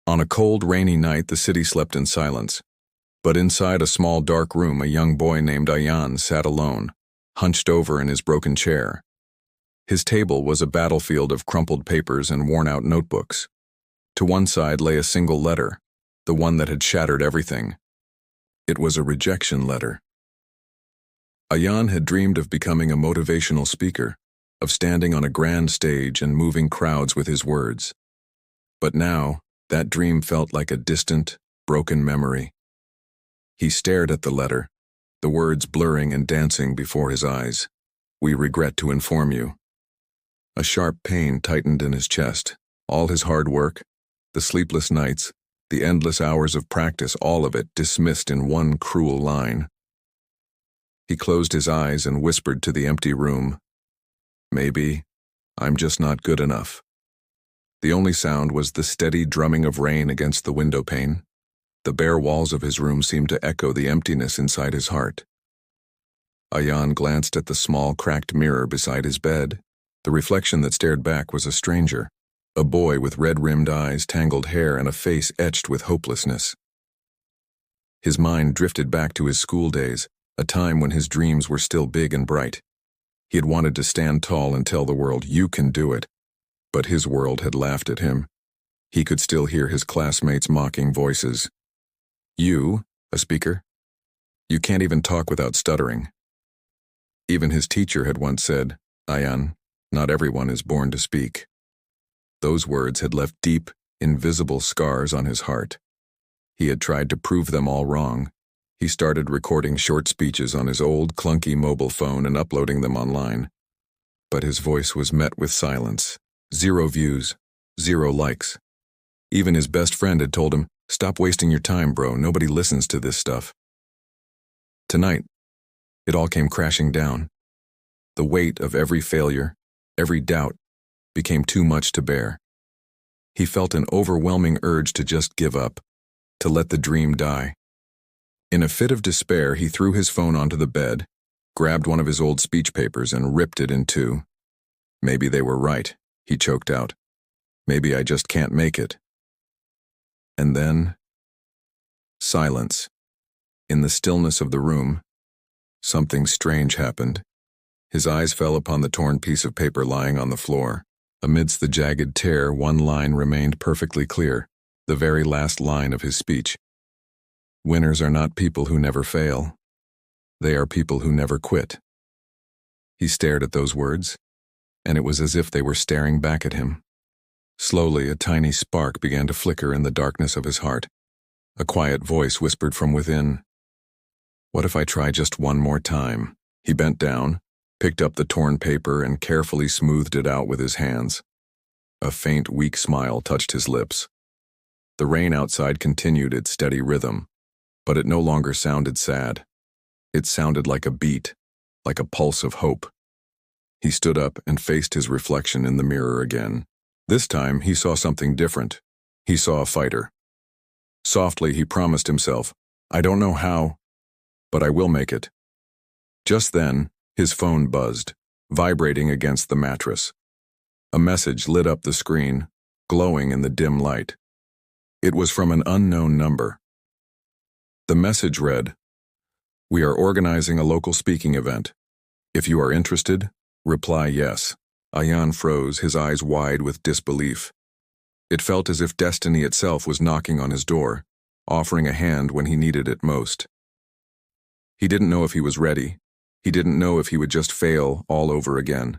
On a cold, rainy night, the city slept in silence. But inside a small, dark room, a young boy named Ayaan sat alone, hunched over in his broken chair. His table was a battlefield of crumpled papers and worn-out notebooks. To one side lay a single letter, the one that had shattered everything. It was a rejection letter. Ayaan had dreamed of becoming a motivational speaker, of standing on a grand stage and moving crowds with his words. But now, that dream felt like a distant, broken memory. He stared at the letter, the words blurring and dancing before his eyes. "We regret to inform you." A sharp pain tightened in his chest. All his hard work, the sleepless nights, the endless hours of practice, all of it dismissed in one cruel line. He closed his eyes and whispered to the empty room, "Maybe I'm just not good enough." The only sound was the steady drumming of rain against the window pane. The bare walls of his room seemed to echo the emptiness inside his heart. Ayaan glanced at the small, cracked mirror beside his bed. The reflection that stared back was a stranger, a boy with red-rimmed eyes, tangled hair, and a face etched with hopelessness. His mind drifted back to his school days, a time when his dreams were still big and bright. He had wanted to stand tall and tell the world, "You can do it." But his world had laughed at him. He could still hear his classmates' mocking voices. "You, a speaker? You can't even talk without stuttering." Even his teacher had once said, "Ayaan, not everyone is born to speak." Those words had left deep, invisible scars on his heart. He had tried to prove them all wrong. He started recording short speeches on his old, clunky mobile phone and uploading them online. But his voice was met with silence. 0 views, 0 likes. Even his best friend had told him, "Stop wasting your time, bro. Nobody listens to this stuff." Tonight, it all came crashing down. The weight of every failure, every doubt, became too much to bear. He felt an overwhelming urge to just give up, to let the dream die. In a fit of despair, he threw his phone onto the bed, grabbed one of his old speech papers, and ripped it in two. "Maybe they were right," he choked out. "Maybe I just can't make it." And then, silence. In the stillness of the room, something strange happened. His eyes fell upon the torn piece of paper lying on the floor. Amidst the jagged tear, one line remained perfectly clear, the very last line of his speech. "Winners are not people who never fail. They are people who never quit." He stared at those words, and it was as if they were staring back at him. Slowly, a tiny spark began to flicker in the darkness of his heart. A quiet voice whispered from within, "What if I try just one more time?" He bent down, picked up the torn paper, and carefully smoothed it out with his hands. A faint, weak smile touched his lips. The rain outside continued its steady rhythm, but it no longer sounded sad. It sounded like a beat, like a pulse of hope. He stood up and faced his reflection in the mirror again. This time, he saw something different. He saw a fighter. Softly, he promised himself, "I don't know how, but I will make it." Just then, his phone buzzed, vibrating against the mattress. A message lit up the screen, glowing in the dim light. It was from an unknown number. The message read, "We are organizing a local speaking event. If you are interested, reply yes." Ayaan froze, his eyes wide with disbelief. It felt as if destiny itself was knocking on his door, offering a hand when he needed it most. He didn't know if he was ready. He didn't know if he would just fail all over again.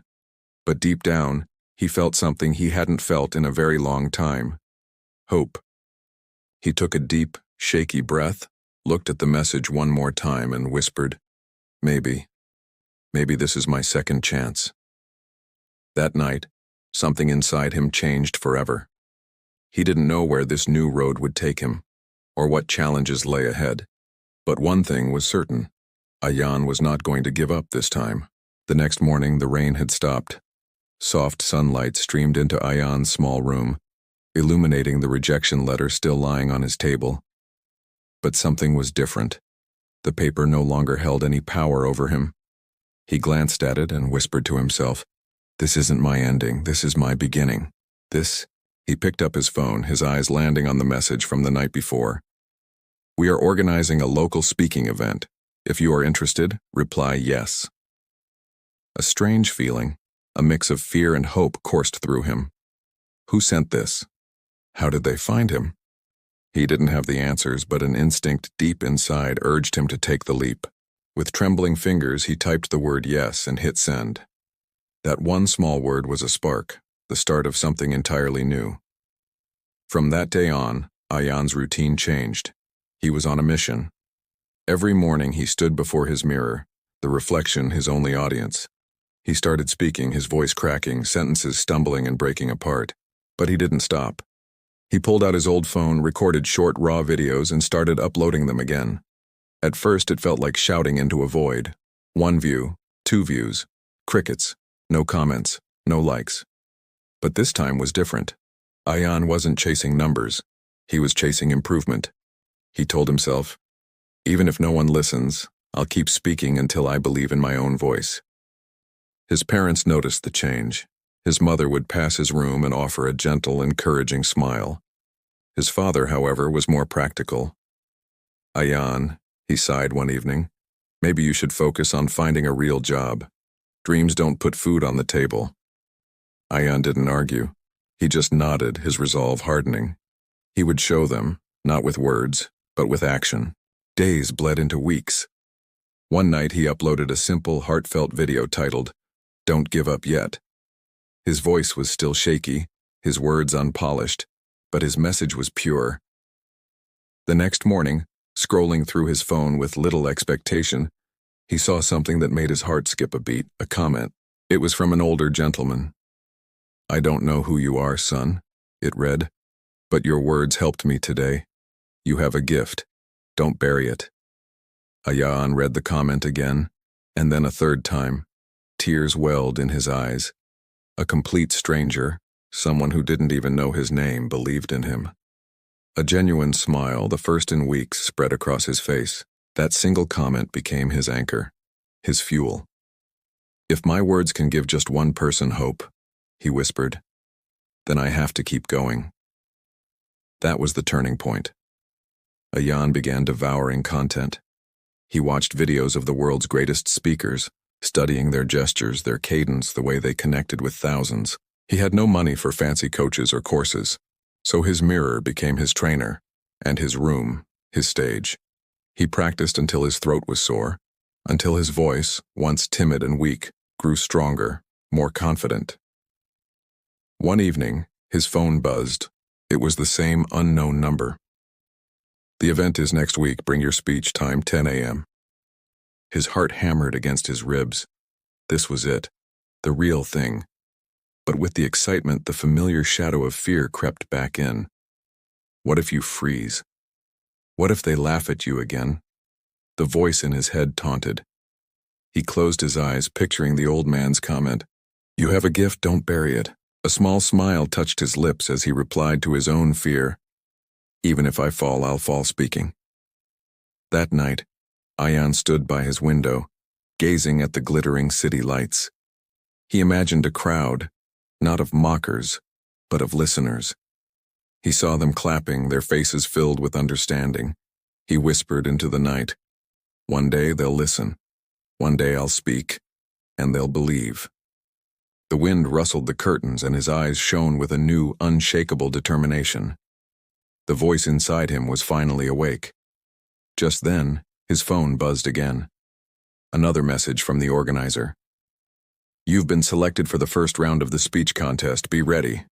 But deep down, he felt something he hadn't felt in a very long time. Hope. He took a deep, shaky breath, looked at the message one more time, and whispered, Maybe this is my second chance." That night, something inside him changed forever. He didn't know where this new road would take him, or what challenges lay ahead. But one thing was certain. Ayaan was not going to give up this time. The next morning, the rain had stopped. Soft sunlight streamed into Ayaan's small room, illuminating the rejection letter still lying on his table. But something was different. The paper no longer held any power over him. He glanced at it and whispered to himself, "This isn't my ending, this is my beginning. This He picked up his phone, his eyes landing on the message from the night before. "We are organizing a local speaking event. If you are interested, reply yes." A strange feeling, a mix of fear and hope, coursed through him. Who sent this? How did they find him? He didn't have the answers, but an instinct deep inside urged him to take the leap. With trembling fingers, he typed the word yes and hit send. That one small word was a spark, the start of something entirely new. From that day on, Ayaan's routine changed. He was on a mission. Every morning he stood before his mirror, the reflection his only audience. He started speaking, his voice cracking, sentences stumbling and breaking apart. But he didn't stop. He pulled out his old phone, recorded short, raw videos, and started uploading them again. At first, it felt like shouting into a void. 1 view, 2 views, crickets, no comments, no likes. But this time was different. Ayaan wasn't chasing numbers. He was chasing improvement. He told himself, "Even if no one listens, I'll keep speaking until I believe in my own voice." His parents noticed the change. His mother would pass his room and offer a gentle, encouraging smile. His father, however, was more practical. "Ayaan," he sighed one evening, "maybe you should focus on finding a real job. Dreams don't put food on the table." Ayaan didn't argue. He just nodded, his resolve hardening. He would show them, not with words, but with action. Days bled into weeks. One night he uploaded a simple, heartfelt video titled, "Don't Give Up Yet." His voice was still shaky, his words unpolished, but his message was pure. The next morning, scrolling through his phone with little expectation, he saw something that made his heart skip a beat, a comment. It was from an older gentleman. "I don't know who you are, son," it read, "but your words helped me today. You have a gift. Don't bury it." Ayaan read the comment again, and then a third time. Tears welled in his eyes. A complete stranger, someone who didn't even know his name, believed in him. A genuine smile, the first in weeks, spread across his face. That single comment became his anchor, his fuel. "If my words can give just one person hope," he whispered, "then I have to keep going." That was the turning point. Ayaan began devouring content. He watched videos of the world's greatest speakers, studying their gestures, their cadence, the way they connected with thousands. He had no money for fancy coaches or courses, so his mirror became his trainer, and his room, his stage. He practiced until his throat was sore, until his voice, once timid and weak, grew stronger, more confident. One evening, his phone buzzed. It was the same unknown number. "The event is next week. Bring your speech, time 10 a.m. His heart hammered against his ribs. This was it, the real thing. But with the excitement, the familiar shadow of fear crept back in. What if you freeze? What if they laugh at you again? The voice in his head taunted. He closed his eyes, picturing the old man's comment, "You have a gift, don't bury it." A small smile touched his lips as he replied to his own fear, "Even if I fall, I'll fall speaking." That night, Ayaan stood by his window, gazing at the glittering city lights. He imagined a crowd, not of mockers, but of listeners. He saw them clapping, their faces filled with understanding. He whispered into the night, "One day they'll listen. One day I'll speak, and they'll believe." The wind rustled the curtains, and his eyes shone with a new, unshakable determination. The voice inside him was finally awake. Just then, his phone buzzed again. Another message from the organizer. "You've been selected for the first round of the speech contest. Be ready."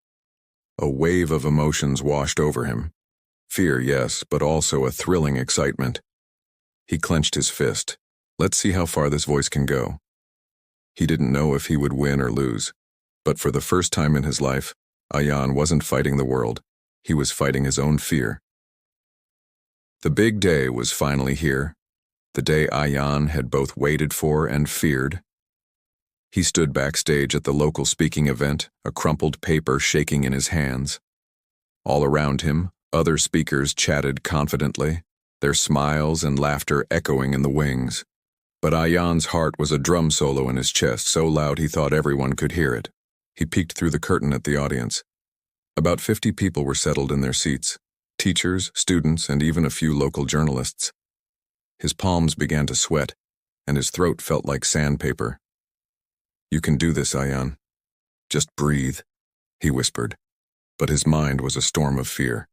A wave of emotions washed over him. Fear, yes, but also a thrilling excitement. He clenched his fist. Let's see how far this voice can go. He didn't know if he would win or lose, but for the first time in his life, Ayaan wasn't fighting the world. He was fighting his own fear. The big day was finally here, the day Ayaan had both waited for and feared. He stood backstage at the local speaking event, a crumpled paper shaking in his hands. All around him, other speakers chatted confidently, their smiles and laughter echoing in the wings. But Ayaan's heart was a drum solo in his chest, so loud he thought everyone could hear it. He peeked through the curtain at the audience. About 50 people were settled in their seats, teachers, students, and even a few local journalists. His palms began to sweat, and his throat felt like sandpaper. "You can do this, Ayaan. Just breathe," he whispered. But his mind was a storm of fear.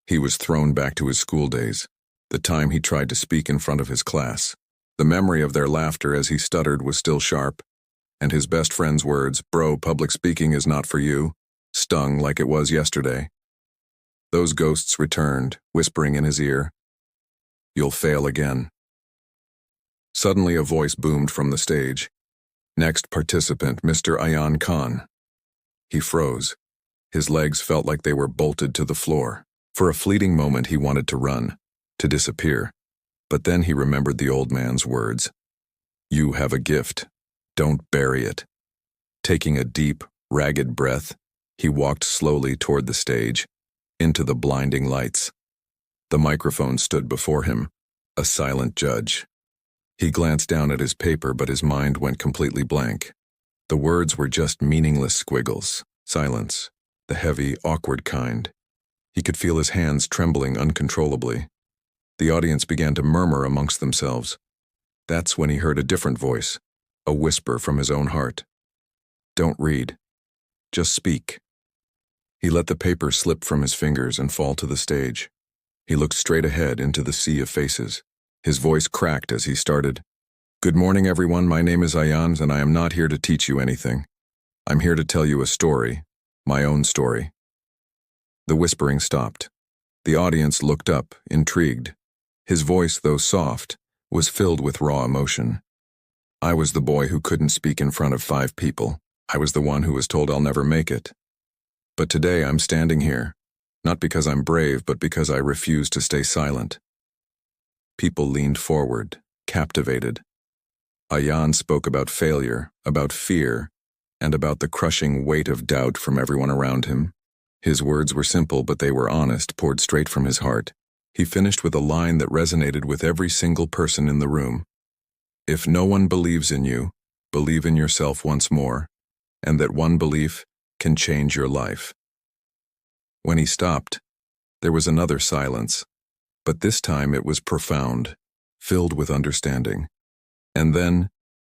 He was thrown back to his school days, the time he tried to speak in front of his class. The memory of their laughter as he stuttered was still sharp, and his best friend's words, "Bro, public speaking is not for you," stung like it was yesterday. Those ghosts returned, whispering in his ear, "You'll fail again." Suddenly a voice boomed from the stage. "Next participant, Mr. Ayaan Khan." He froze. His legs felt like they were bolted to the floor. For a fleeting moment he wanted to run, to disappear. But then he remembered the old man's words. "You have a gift. Don't bury it." Taking a deep, ragged breath, he walked slowly toward the stage, into the blinding lights. The microphone stood before him, a silent judge. He glanced down at his paper, but his mind went completely blank. The words were just meaningless squiggles, silence, the heavy, awkward kind. He could feel his hands trembling uncontrollably. The audience began to murmur amongst themselves. That's when he heard a different voice, a whisper from his own heart. "Don't read. Just speak." He let the paper slip from his fingers and fall to the stage. He looked straight ahead into the sea of faces. His voice cracked as he started. "Good morning, everyone. My name is Ayaan, and I am not here to teach you anything. I'm here to tell you a story, my own story." The whispering stopped. The audience looked up, intrigued. His voice, though soft, was filled with raw emotion. "I was the boy who couldn't speak in front of 5 people. I was the one who was told I'll never make it. But today I'm standing here, not because I'm brave, but because I refuse to stay silent." People leaned forward, captivated. Ayaan spoke about failure, about fear, and about the crushing weight of doubt from everyone around him. His words were simple, but they were honest, poured straight from his heart. He finished with a line that resonated with every single person in the room. "If no one believes in you, believe in yourself once more, and that one belief can change your life." When he stopped, there was another silence, but this time it was profound, filled with understanding. And then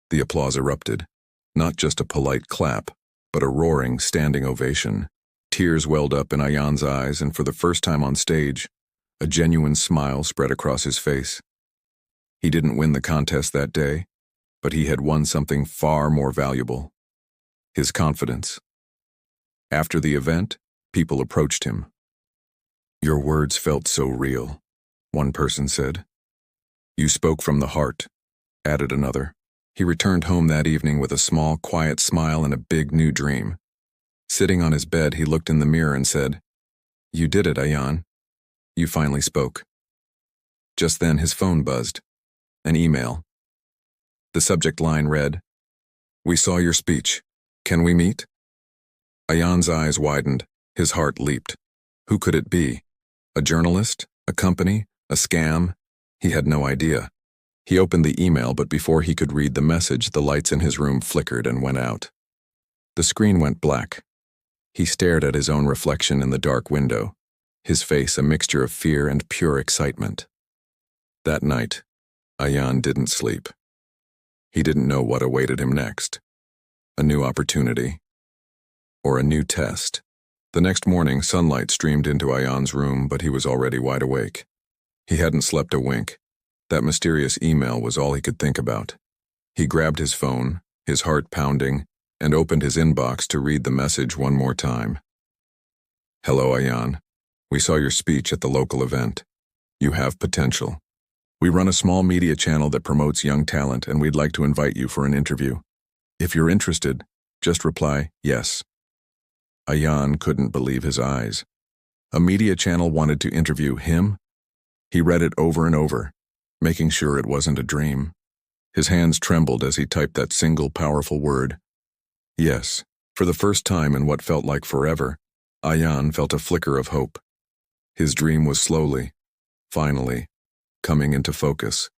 the applause erupted, not just a polite clap, but a roaring, standing ovation. Tears welled up in Ayaan's eyes, and for the first time on stage, a genuine smile spread across his face. He didn't win the contest that day, but he had won something far more valuable: his confidence. After the event, people approached him. "Your words felt so real," one person said. "You spoke from the heart," added another. He returned home that evening with a small, quiet smile and a big new dream. Sitting on his bed, he looked in the mirror and said, "You did it, Ayaan. You finally spoke." Just then his phone buzzed. An email. The subject line read, "We saw your speech. Can we meet?" Ayaan's eyes widened. His heart leaped. Who could it be? A journalist? A company? A scam? He had no idea. He opened the email, but before he could read the message, the lights in his room flickered and went out. The screen went black. He stared at his own reflection in the dark window, his face a mixture of fear and pure excitement. That night, Ayaan didn't sleep. He didn't know what awaited him next. A new opportunity. Or a new test. The next morning, sunlight streamed into Ayaan's room, but he was already wide awake. He hadn't slept a wink. That mysterious email was all he could think about. He grabbed his phone, his heart pounding, and opened his inbox to read the message one more time. "Hello, Ayaan. We saw your speech at the local event. You have potential. We run a small media channel that promotes young talent, and we'd like to invite you for an interview. If you're interested, just reply, yes." Ayaan couldn't believe his eyes. A media channel wanted to interview him? He read it over and over, making sure it wasn't a dream. His hands trembled as he typed that single powerful word. Yes. For the first time in what felt like forever, Ayaan felt a flicker of hope. His dream was slowly, finally, coming into focus.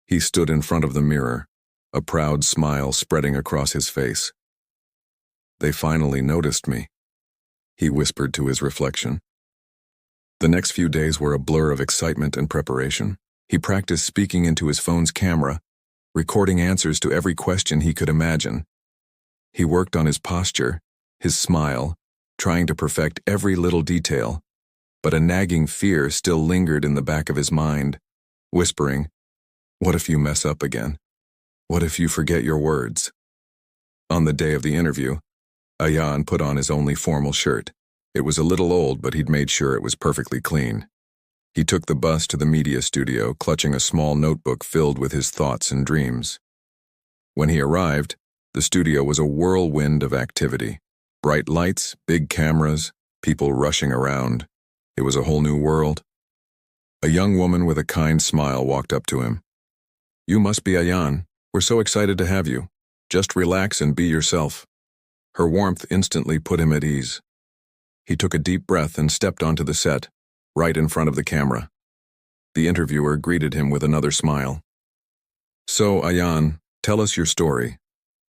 He stood in front of the mirror, a proud smile spreading across his face. "They finally noticed me." he whispered to his reflection. The next few days were a blur of excitement and preparation. He practiced speaking into his phone's camera, recording answers to every question he could imagine. He worked on his posture, his smile, trying to perfect every little detail, but a nagging fear still lingered in the back of his mind, whispering, "What if you mess up again? What if you forget your words?" On the day of the interview, Ayaan put on his only formal shirt. It was a little old, but he'd made sure it was perfectly clean. He took the bus to the media studio, clutching a small notebook filled with his thoughts and dreams. When he arrived, the studio was a whirlwind of activity. Bright lights, big cameras, people rushing around. It was a whole new world. A young woman with a kind smile walked up to him. "You must be Ayaan. We're so excited to have you. Just relax and be yourself." Her warmth instantly put him at ease. He took a deep breath and stepped onto the set, right in front of the camera. The interviewer greeted him with another smile. "So, Ayaan, tell us your story.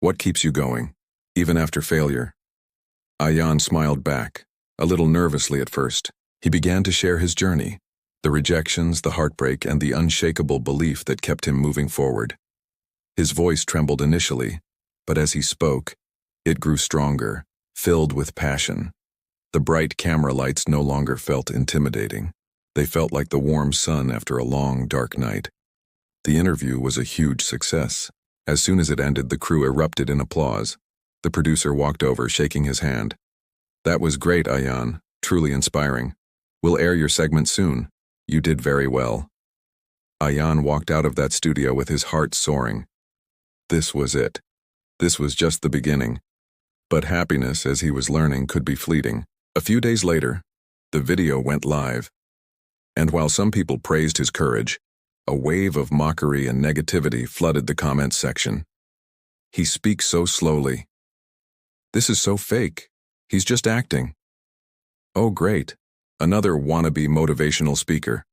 What keeps you going, even after failure?" Ayaan smiled back, a little nervously at first. He began to share his journey, the rejections, the heartbreak, and the unshakable belief that kept him moving forward. His voice trembled initially, but as he spoke, it grew stronger, filled with passion. The bright camera lights no longer felt intimidating. They felt like the warm sun after a long, dark night. The interview was a huge success. As soon as it ended, the crew erupted in applause. The producer walked over, shaking his hand. "That was great, Ayaan. Truly inspiring. We'll air your segment soon. You did very well." Ayaan walked out of that studio with his heart soaring. This was it. This was just the beginning. But happiness, as he was learning, could be fleeting. A few days later, the video went live. And while some people praised his courage, a wave of mockery and negativity flooded the comments section. "He speaks so slowly. This is so fake. He's just acting. Oh, great. Another wannabe motivational speaker."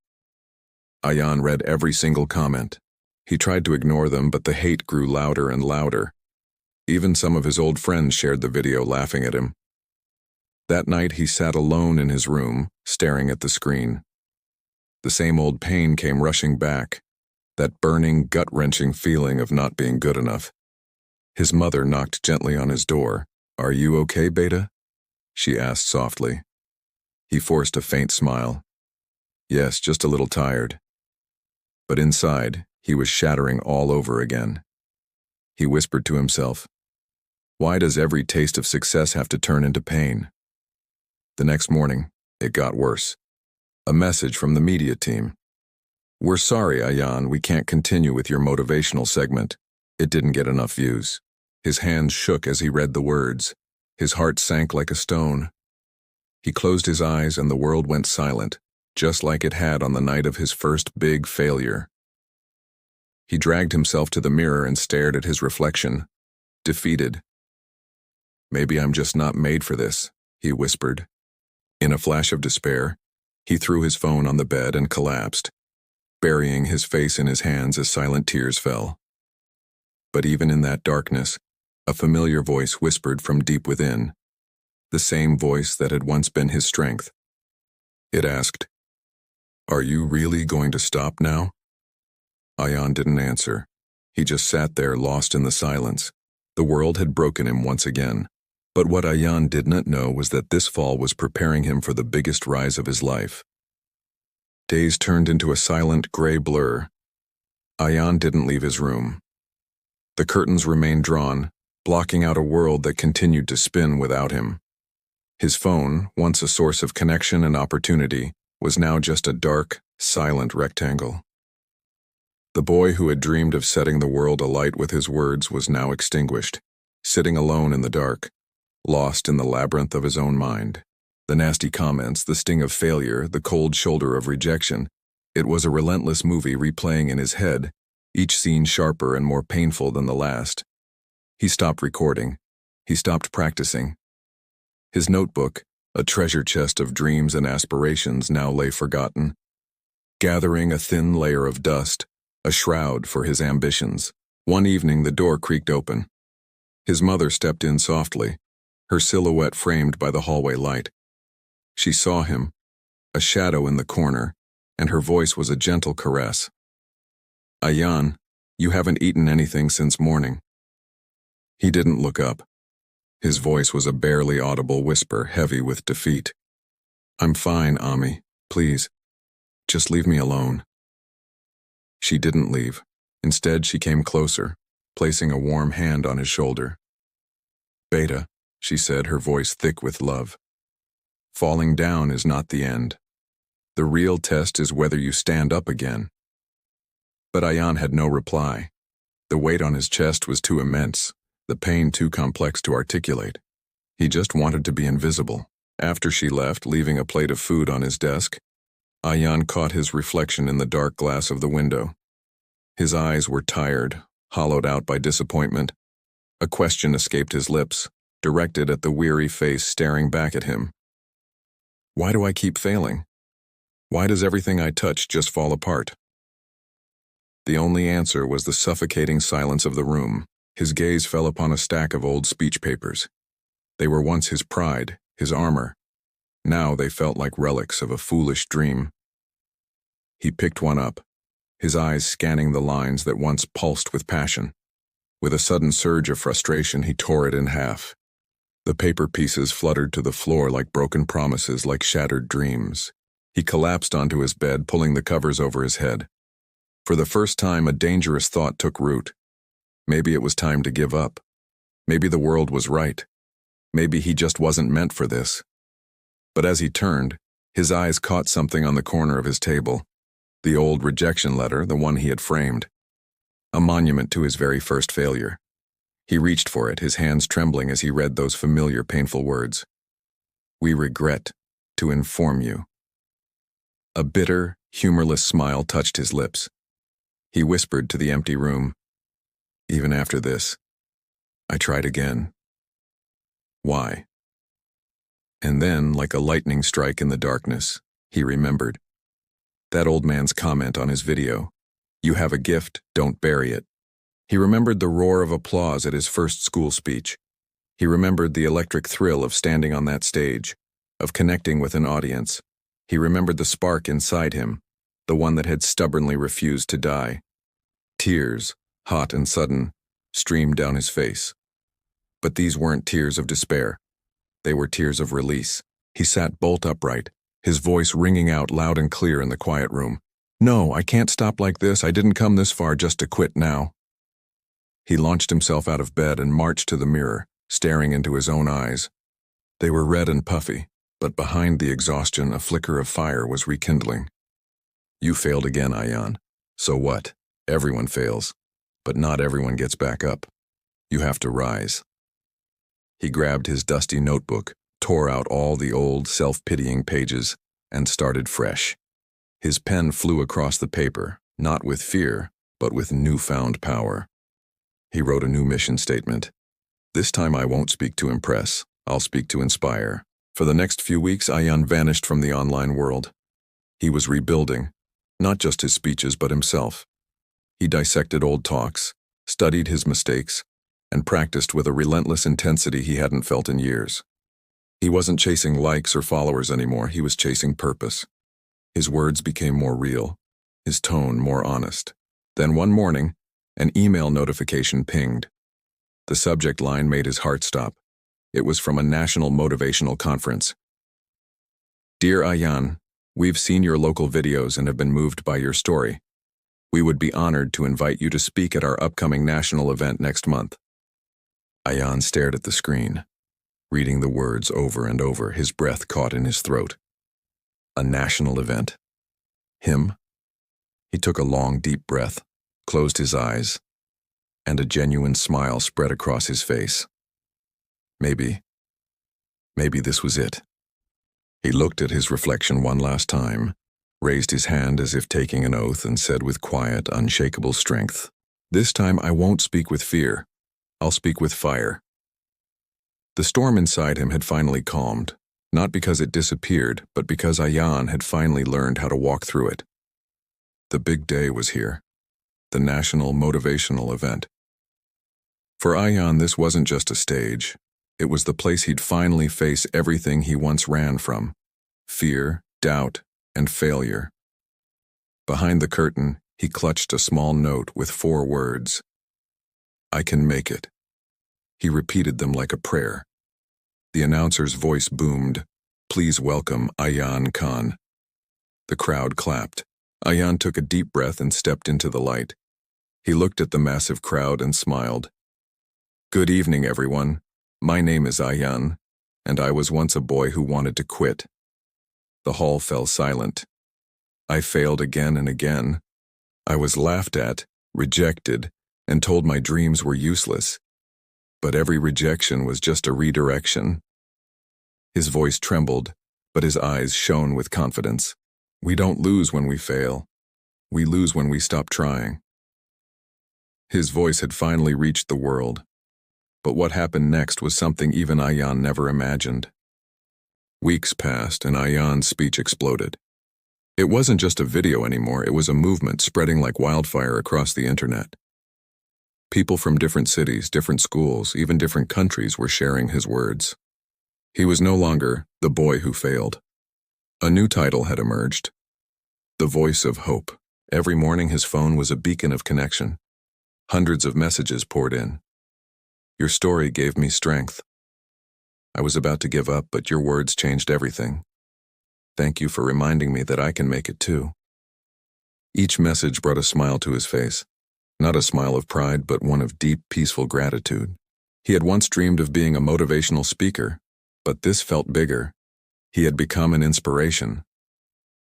Ayaan read every single comment. He tried to ignore them, but the hate grew louder and louder. Even some of his old friends shared the video, laughing at him. That night he sat alone in his room, staring at the screen. The same old pain came rushing back, that burning, gut-wrenching feeling of not being good enough. His mother knocked gently on his door. "Are you okay, Beta?" she asked softly. He forced a faint smile. "Yes, just a little tired." But inside, he was shattering all over again. He whispered to himself, "Why does every taste of success have to turn into pain?" The next morning, it got worse. A message from the media team. "We're sorry, Ayaan, we can't continue with your motivational segment. It didn't get enough views." His hands shook as he read the words. His heart sank like a stone. He closed his eyes and the world went silent, just like it had on the night of his first big failure. He dragged himself to the mirror and stared at his reflection, defeated. "Maybe I'm just not made for this," he whispered. In a flash of despair, he threw his phone on the bed and collapsed, burying his face in his hands as silent tears fell. But even in that darkness, a familiar voice whispered from deep within, the same voice that had once been his strength. It asked, "Are you really going to stop now?" Ayaan didn't answer. He just sat there, lost in the silence. The world had broken him once again. But what Ayaan did not know was that this fall was preparing him for the biggest rise of his life. Days turned into a silent, gray blur. Ayaan didn't leave his room. The curtains remained drawn, blocking out a world that continued to spin without him. His phone, once a source of connection and opportunity, was now just a dark, silent rectangle. The boy who had dreamed of setting the world alight with his words was now extinguished, sitting alone in the dark, lost in the labyrinth of his own mind. The nasty comments, the sting of failure, the cold shoulder of rejection. It was a relentless movie replaying in his head, each scene sharper and more painful than the last. He stopped recording. He stopped practicing. His notebook, a treasure chest of dreams and aspirations, now lay forgotten, gathering a thin layer of dust, a shroud for his ambitions. One evening, the door creaked open. His mother stepped in softly, her silhouette framed by the hallway light. She saw him, a shadow in the corner, and her voice was a gentle caress. Ayaan, you haven't eaten anything since morning. He didn't look up. His voice was a barely audible whisper, heavy with defeat. I'm fine, Ami. Please, just leave me alone. She didn't leave. Instead, she came closer, placing a warm hand on his shoulder. Beta, she said, her voice thick with love. Falling down is not the end. The real test is whether you stand up again. But Ayaan had no reply. The weight on his chest was too immense, the pain too complex to articulate. He just wanted to be invisible. After she left, leaving a plate of food on his desk, Ayaan caught his reflection in the dark glass of the window. His eyes were tired, hollowed out by disappointment. A question escaped his lips, directed at the weary face staring back at him. Why do I keep failing? Why does everything I touch just fall apart? The only answer was the suffocating silence of the room. His gaze fell upon a stack of old speech papers. They were once his pride, his armor. Now they felt like relics of a foolish dream. He picked one up, his eyes scanning the lines that once pulsed with passion. With a sudden surge of frustration, he tore it in half. The paper pieces fluttered to the floor like broken promises, like shattered dreams. He collapsed onto his bed, pulling the covers over his head. For the first time, a dangerous thought took root. Maybe it was time to give up. Maybe the world was right. Maybe he just wasn't meant for this. But as he turned, his eyes caught something on the corner of his table. The old rejection letter, the one he had framed. A monument to his very first failure. He reached for it, his hands trembling as he read those familiar, painful words. We regret to inform you. A bitter, humorless smile touched his lips. He whispered to the empty room, even after this, I tried again. Why? And then, like a lightning strike in the darkness, he remembered. That old man's comment on his video, you have a gift, don't bury it. He remembered the roar of applause at his first school speech. He remembered the electric thrill of standing on that stage, of connecting with an audience. He remembered the spark inside him, the one that had stubbornly refused to die. Tears, hot and sudden, streamed down his face. But these weren't tears of despair. They were tears of release. He sat bolt upright, his voice ringing out loud and clear in the quiet room. No, I can't stop like this. I didn't come this far just to quit now. He launched himself out of bed and marched to the mirror, staring into his own eyes. They were red and puffy, but behind the exhaustion a flicker of fire was rekindling. You failed again, Ayaan. So what? Everyone fails, but not everyone gets back up. You have to rise. He grabbed his dusty notebook, tore out all the old, self-pitying pages, and started fresh. His pen flew across the paper, not with fear, but with newfound power. He wrote a new mission statement. This time I won't speak to impress, I'll speak to inspire. For the next few weeks, Ayaan vanished from the online world. He was rebuilding, not just his speeches, but himself. He dissected old talks, studied his mistakes, and practiced with a relentless intensity he hadn't felt in years. He wasn't chasing likes or followers anymore, he was chasing purpose. His words became more real, his tone more honest. Then one morning, an email notification pinged. The subject line made his heart stop. It was from a national motivational conference. Dear Ayaan, we've seen your local videos and have been moved by your story. We would be honored to invite you to speak at our upcoming national event next month. Ayaan stared at the screen, reading the words over and over, his breath caught in his throat. A national event? Him? He took a long, deep breath, closed his eyes, and a genuine smile spread across his face. Maybe this was it. He looked at his reflection one last time, raised his hand as if taking an oath, and said with quiet, unshakable strength, This time I won't speak with fear. I'll speak with fire. The storm inside him had finally calmed, not because it disappeared, but because Ayaan had finally learned how to walk through it. The big day was here, the national motivational event. For Ayaan, this wasn't just a stage. It was the place he'd finally face everything he once ran from. fear, doubt, and failure. Behind the curtain, he clutched a small note with 4 words. I can make it. He repeated them like a prayer. The announcer's voice boomed, Please welcome Ayaan Khan. The crowd clapped. Ayaan took a deep breath and stepped into the light. He looked at the massive crowd and smiled. Good evening, everyone. My name is Ayaan, and I was once a boy who wanted to quit. The hall fell silent. I failed again and again. I was laughed at, rejected, and told my dreams were useless. But every rejection was just a redirection. His voice trembled, but his eyes shone with confidence. We don't lose when we fail. We lose when we stop trying. His voice had finally reached the world. But what happened next was something even Ayaan never imagined. Weeks passed and Ayaan's speech exploded. It wasn't just a video anymore, it was a movement spreading like wildfire across the internet. People from different cities, different schools, even different countries were sharing his words. He was no longer the boy who failed. A new title had emerged, The Voice of Hope. Every morning his phone was a beacon of connection. Hundreds of messages poured in. Your story gave me strength. I was about to give up, but your words changed everything. Thank you for reminding me that I can make it too. Each message brought a smile to his face. Not a smile of pride, but one of deep, peaceful gratitude. He had once dreamed of being a motivational speaker, but this felt bigger. He had become an inspiration.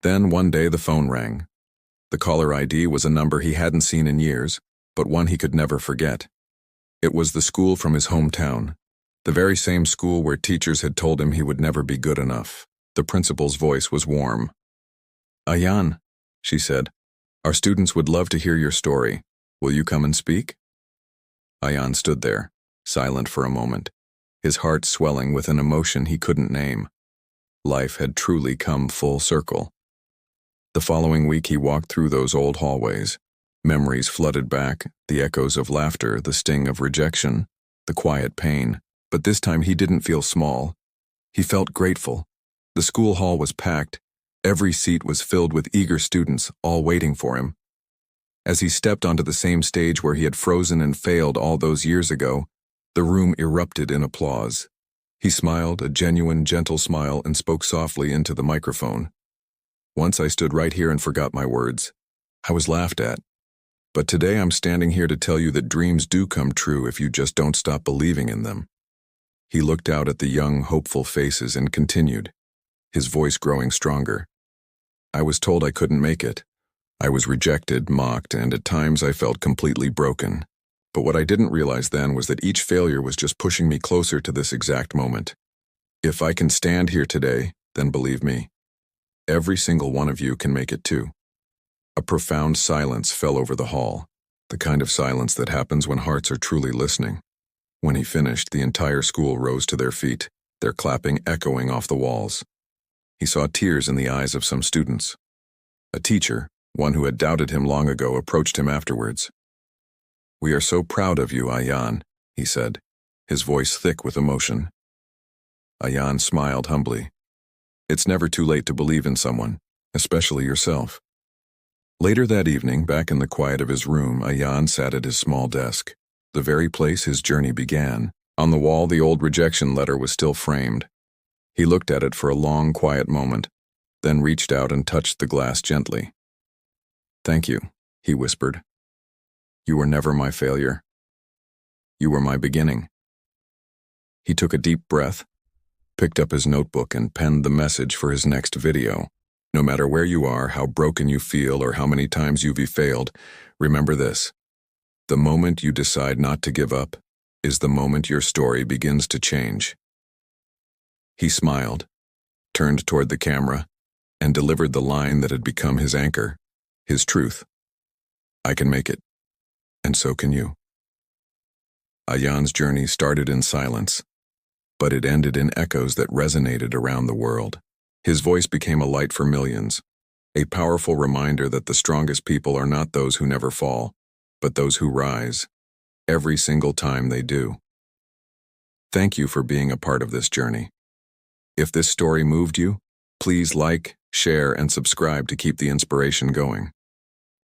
Then one day the phone rang. The caller ID was a number he hadn't seen in years, but one he could never forget. It was the school from his hometown, the very same school where teachers had told him he would never be good enough. The principal's voice was warm. Ayaan, she said, our students would love to hear your story. Will you come and speak? Ayaan stood there, silent for a moment, his heart swelling with an emotion he couldn't name. Life had truly come full circle. The following week he walked through those old hallways. Memories flooded back, the echoes of laughter, the sting of rejection, the quiet pain. But this time he didn't feel small. He felt grateful. The school hall was packed. Every seat was filled with eager students, all waiting for him. As he stepped onto the same stage where he had frozen and failed all those years ago, the room erupted in applause. He smiled, a genuine, gentle smile, and spoke softly into the microphone. Once I stood right here and forgot my words. I was laughed at. But today I'm standing here to tell you that dreams do come true if you just don't stop believing in them. He looked out at the young, hopeful faces and continued, his voice growing stronger. I was told I couldn't make it. I was rejected, mocked, and at times I felt completely broken. But what I didn't realize then was that each failure was just pushing me closer to this exact moment. If I can stand here today, then believe me, every single one of you can make it too. A profound silence fell over the hall, the kind of silence that happens when hearts are truly listening. When he finished, the entire school rose to their feet, their clapping echoing off the walls. He saw tears in the eyes of some students. A teacher, one who had doubted him long ago, approached him afterwards. We are so proud of you, Ayaan, he said, his voice thick with emotion. Ayaan smiled humbly. It's never too late to believe in someone, especially yourself. Later that evening, back in the quiet of his room, Ayaan sat at his small desk, the very place his journey began. On the wall, the old rejection letter was still framed. He looked at it for a long, quiet moment, then reached out and touched the glass gently. Thank you, he whispered. You were never my failure. You were my beginning. He took a deep breath, picked up his notebook, and penned the message for his next video. No matter where you are, how broken you feel, or how many times you've failed, remember this. The moment you decide not to give up is the moment your story begins to change. He smiled, turned toward the camera, and delivered the line that had become his anchor, his truth. I can make it, and so can you. Ayaan's journey started in silence, but it ended in echoes that resonated around the world. His voice became a light for millions, a powerful reminder that the strongest people are not those who never fall, but those who rise, every single time they do. Thank you for being a part of this journey. If this story moved you, Please like, share, and subscribe to keep the inspiration going.